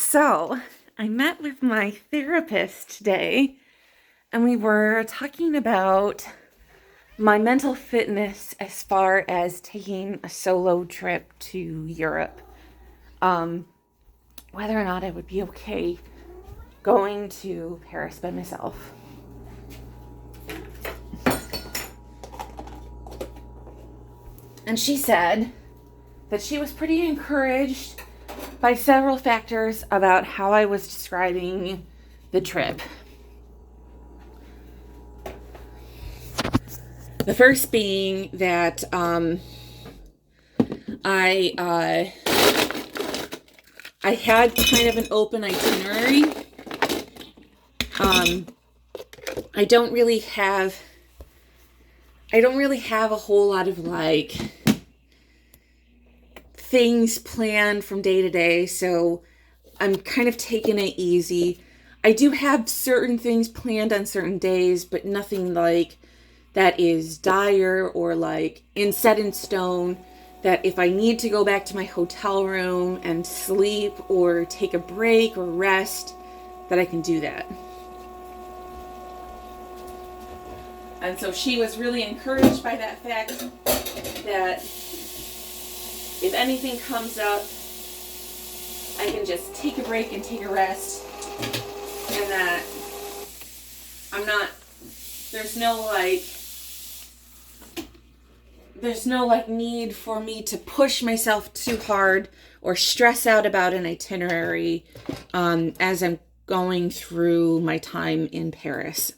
So, I met with my therapist today, and we were talking about my mental fitness as far as taking a solo trip to Europe. Um, Whether or not I would be okay going to Paris by myself. And she said that she was pretty encouraged by several factors about how I was describing the trip. The first being that I had kind of an open itinerary. I don't really have a whole lot of things planned from day to day, so I'm kind of taking it easy. I do have certain things planned on certain days, but nothing that is dire or set in stone, that if I need to go back to my hotel room and sleep or take a break or rest, that I can do that. And so she was really encouraged by that fact, that if anything comes up, I can just take a break and take a rest, and that there's no need for me to push myself too hard or stress out about an itinerary as I'm going through my time in Paris.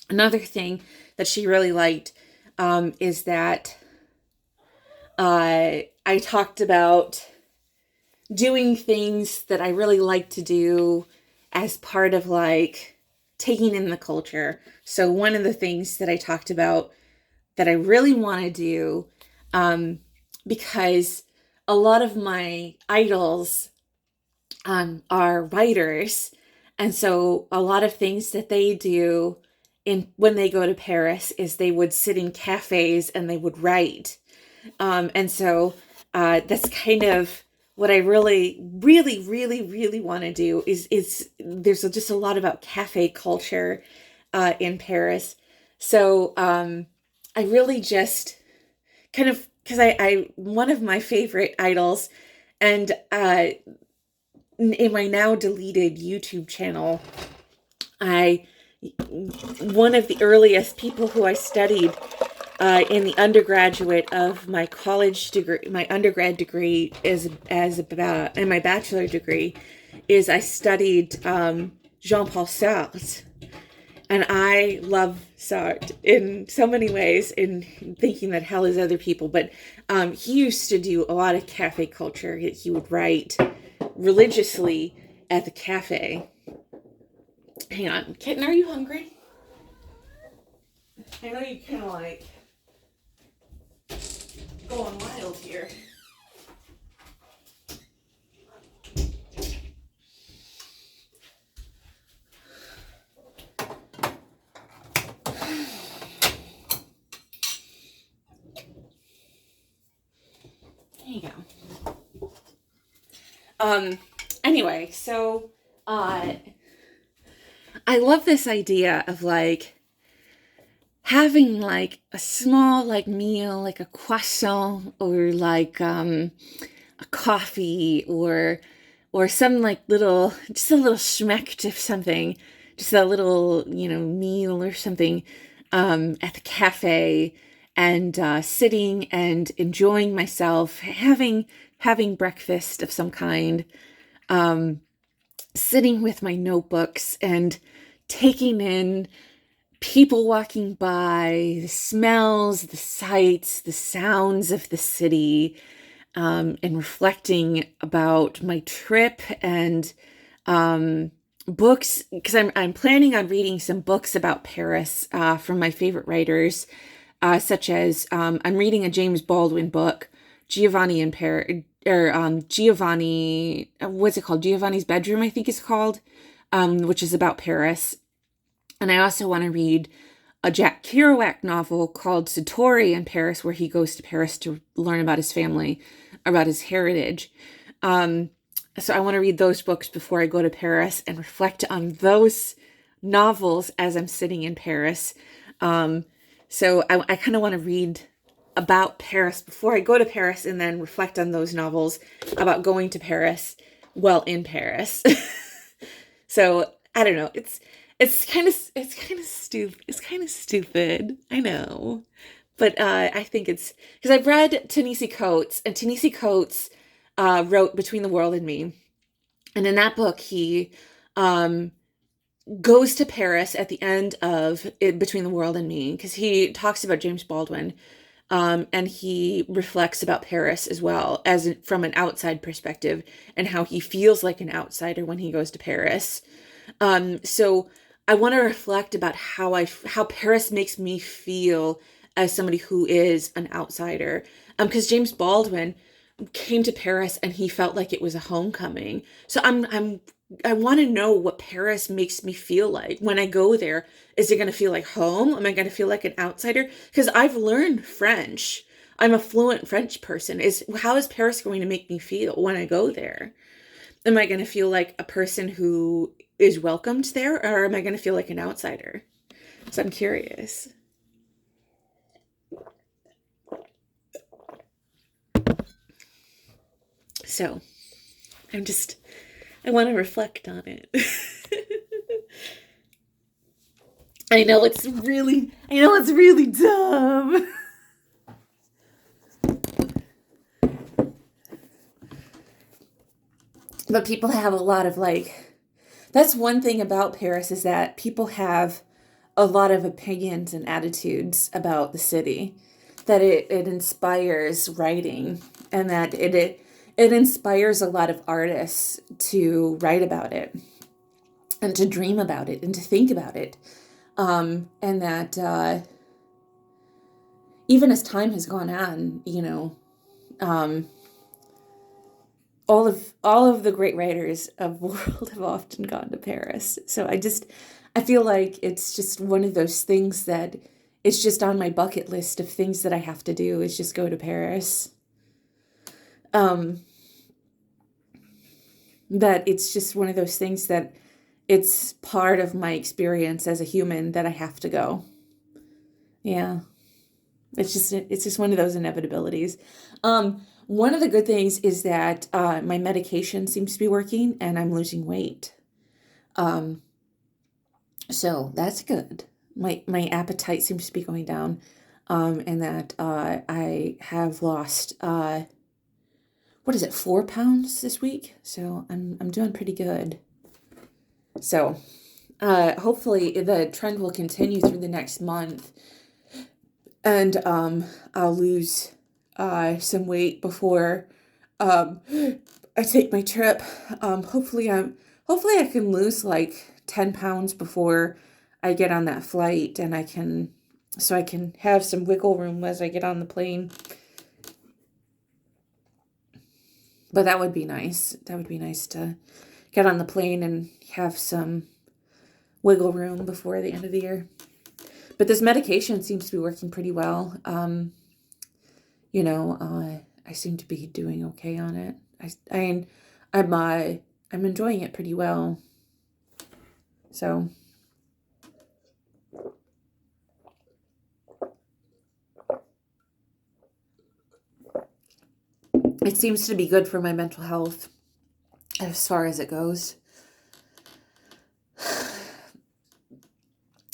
Another thing that she really liked is that I talked about doing things that I really like to do as part of taking in the culture. So one of the things that I talked about that I really want to do, because a lot of my idols are writers, and so a lot of things that they do when they go to Paris is they would sit in cafes and they would write. And so that's kind of what I really, really, really, really want to do is there's just a lot about cafe culture in Paris. So I really just kind of, because I one of my favorite idols, and in my now deleted YouTube channel, one of the earliest people who I studied in the undergraduate of my college degree, my undergrad degree and my bachelor degree, is I studied Jean-Paul Sartre. And I love Sartre in so many ways, in thinking that hell is other people. But he used to do a lot of cafe culture. He would write religiously at the cafe. Hang on. Kitten, are you hungry? I know you kind of going wild here. There you go. Anyway, so I love this idea of having a small meal, like a croissant, or a coffee, or some just a little schmeck of something, just a little meal or something at the cafe, and sitting and enjoying myself, having breakfast of some kind, sitting with my notebooks and taking in people walking by, the smells, the sights, the sounds of the city, and reflecting about my trip, and books, because I'm planning on reading some books about Paris from my favorite writers, such as I'm reading a James Baldwin book, Giovanni in Paris, or Giovanni, what's it called? Giovanni's Bedroom, I think it's called, which is about Paris. And I also want to read a Jack Kerouac novel called Satori in Paris, where he goes to Paris to learn about his family, about his heritage. So I want to read those books before I go to Paris and reflect on those novels as I'm sitting in Paris. So I kind of want to read about Paris before I go to Paris and then reflect on those novels about going to Paris while in Paris. So I don't know. It's kind of stupid. It's kind of stupid. I know. But I think it's because I've read Ta-Nehisi Coates, and Ta-Nehisi Coates wrote Between the World and Me. And in that book, he um, goes to Paris at the end of Between the World and Me, because he talks about James Baldwin, and he reflects about Paris as well as from an outside perspective and how he feels like an outsider when he goes to Paris. So I want to reflect about how Paris makes me feel as somebody who is an outsider. Because James Baldwin came to Paris and he felt like it was a homecoming. So I want to know what Paris makes me feel like when I go there. Is it going to feel like home? Am I going to feel like an outsider? Because I've learned French. I'm a fluent French person. How is Paris going to make me feel when I go there? Am I going to feel like a person who is welcomed there, or am I going to feel like an outsider? So I'm curious. So I want to reflect on it. I know it's really dumb. But people have a lot of that's one thing about Paris, is that people have a lot of opinions and attitudes about the city, that it inspires writing, and that it inspires a lot of artists to write about it and to dream about it and to think about it. And that even as time has gone on, um, all of the great writers of the world have often gone to Paris. So I feel like it's just one of those things that it's just on my bucket list of things that I have to do, is just go to Paris. Um, that it's just one of those things that it's part of my experience as a human that I have to go. Yeah. It's just one of those inevitabilities. One of the good things is that my medication seems to be working and I'm losing weight. Um, so that's good. My appetite seems to be going down, and that I have lost what is it, 4 pounds this week. So I'm doing pretty good. So hopefully the trend will continue through the next month, and I'll lose some weight before um, I take my trip. Hopefully I can lose like 10 pounds before I get on that flight, and I can have some wiggle room as I get on the plane. But that would be nice. That would be nice to get on the plane and have some wiggle room before the end of the year. But this medication seems to be working pretty well. I seem to be doing okay on it. I'm enjoying it pretty well. So it seems to be good for my mental health as far as it goes.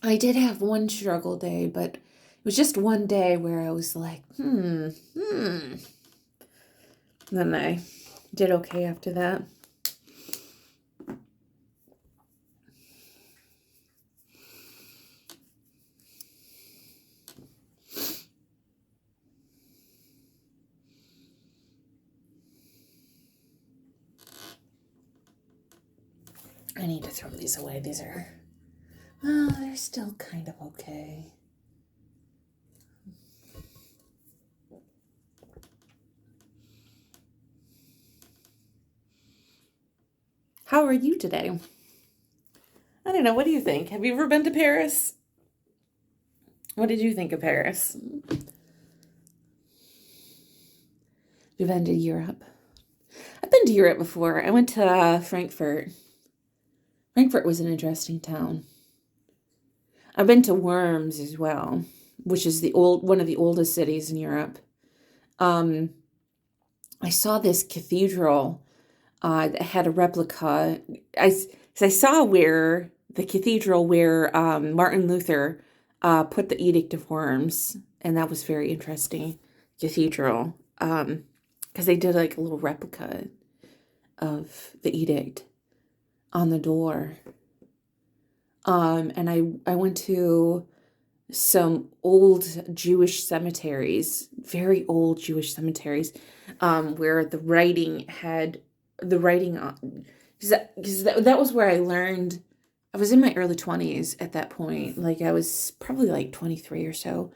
I did have one struggle day, but it was just one day where I was like, And then I did okay after that. I need to throw these away. They're still kind of okay. How are you today? I don't know. What do you think? Have you ever been to Paris? What did you think of Paris? You've been to Europe. I've been to Europe before. I went to Frankfurt. Frankfurt was an interesting town. I've been to Worms as well, which is one of the oldest cities in Europe. Um, I saw this cathedral that had a replica. I saw where the cathedral where Martin Luther put the Edict of Worms, and that was very interesting. Cathedral, because they did like a little replica of the edict on the door. And I went to some old Jewish cemeteries, very old Jewish cemeteries, where the writing on, because that was where I learned. I was in my early 20s at that point. Like I was probably like 23 or so.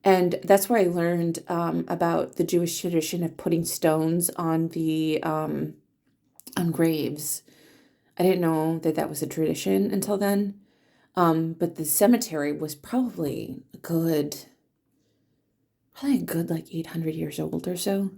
And that's where I learned about the Jewish tradition of putting stones on on graves. I didn't know that that was a tradition until then. But the cemetery was probably a good like 800 years old or so.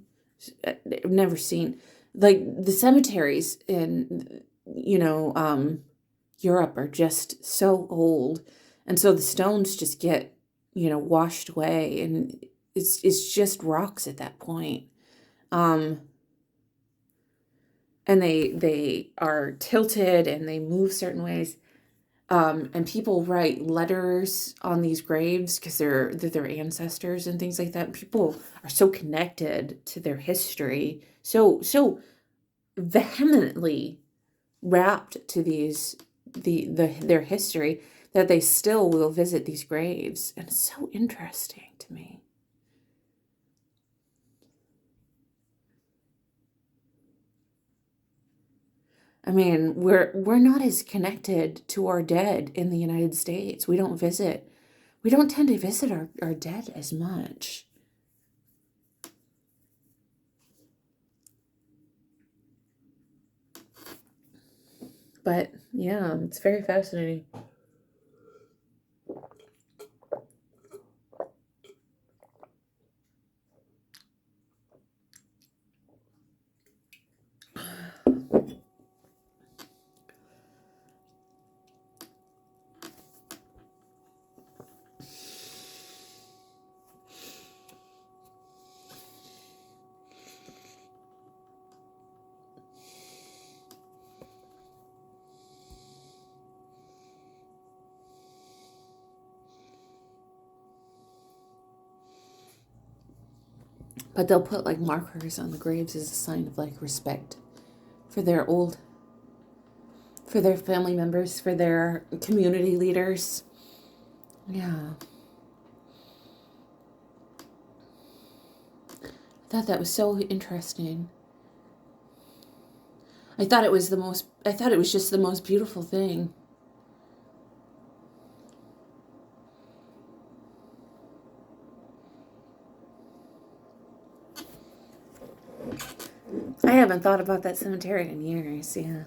I've never seen like the cemeteries in Europe are just so old, and so the stones just get washed away, and it's just rocks at that point. Um, and they are tilted and they move certain ways. And people write letters on these graves because they're their ancestors and things like that. People are so connected to their history, so vehemently wrapped to their history that they still will visit these graves, and it's so interesting to me. I mean, we're not as connected to our dead in the United States. We don't tend to visit our dead as much. But yeah, it's very fascinating. But they'll put like markers on the graves as a sign of like respect for for their family members, for their community leaders. Yeah. I thought that was so interesting. I thought it was just the most beautiful thing. I haven't thought about that cemetery in years, yeah.